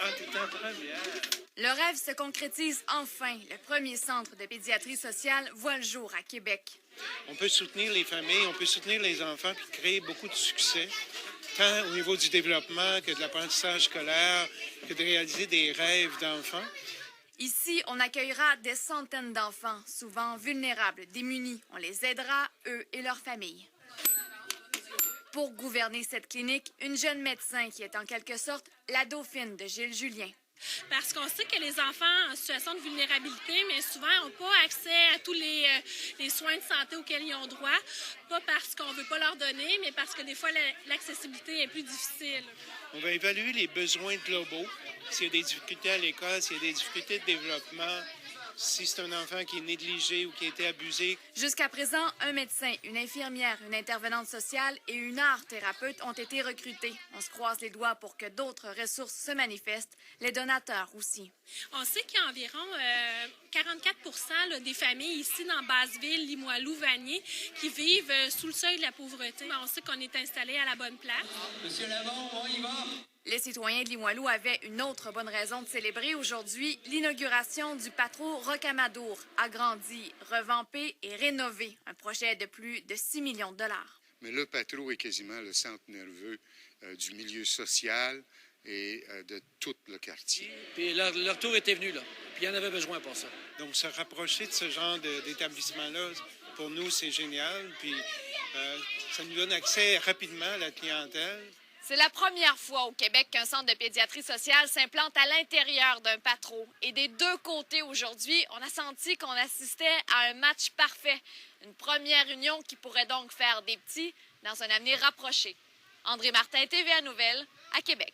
Ah, t'es en première. Le rêve se concrétise enfin. Le premier centre de pédiatrie sociale voit le jour à Québec. On peut soutenir les familles, on peut soutenir les enfants puis créer beaucoup de succès, tant au niveau du développement que de l'apprentissage scolaire, que de réaliser des rêves d'enfants. Ici, on accueillera des centaines d'enfants, souvent vulnérables, démunis. On les aidera, eux et leurs familles. Pour gouverner cette clinique, une jeune médecin qui est en quelque sorte la dauphine de Gilles Julien. Parce qu'on sait que les enfants en situation de vulnérabilité, mais souvent, n'ont pas accès à tous les soins de santé auxquels ils ont droit. Pas parce qu'on ne veut pas leur donner, mais parce que des fois, l'accessibilité est plus difficile. On va évaluer les besoins globaux. S'il y a des difficultés à l'école, s'il y a des difficultés de développement, si c'est un enfant qui est négligé ou qui a été abusé. Jusqu'à présent, un médecin, une infirmière, une intervenante sociale et une art-thérapeute ont été recrutés. On se croise les doigts pour que d'autres ressources se manifestent, les donateurs aussi. On sait qu'il y a environ 44 des familles ici dans Basseville, Limoilou, Vanier qui vivent sous le seuil de la pauvreté. On sait qu'on est installé à la bonne place. Monsieur Lavon, on y va! Les citoyens de Limoilou avaient une autre bonne raison de célébrer aujourd'hui l'inauguration du Patro Rocamadour, agrandi, revampé et rénové, un projet de plus de 6 millions de dollars. Mais le Patro est quasiment le centre nerveux du milieu social et de tout le quartier. Puis leur tour était venu, là. Puis il y en avait besoin pour ça. Donc, se rapprocher de ce genre d'établissement-là, pour nous, c'est génial. Puis, ça nous donne accès rapidement à la clientèle. C'est la première fois au Québec qu'un centre de pédiatrie sociale s'implante à l'intérieur d'un patro. Et des deux côtés aujourd'hui, on a senti qu'on assistait à un match parfait. Une première union qui pourrait donc faire des petits dans un avenir rapproché. André Martin, TVA Nouvelles, à Québec.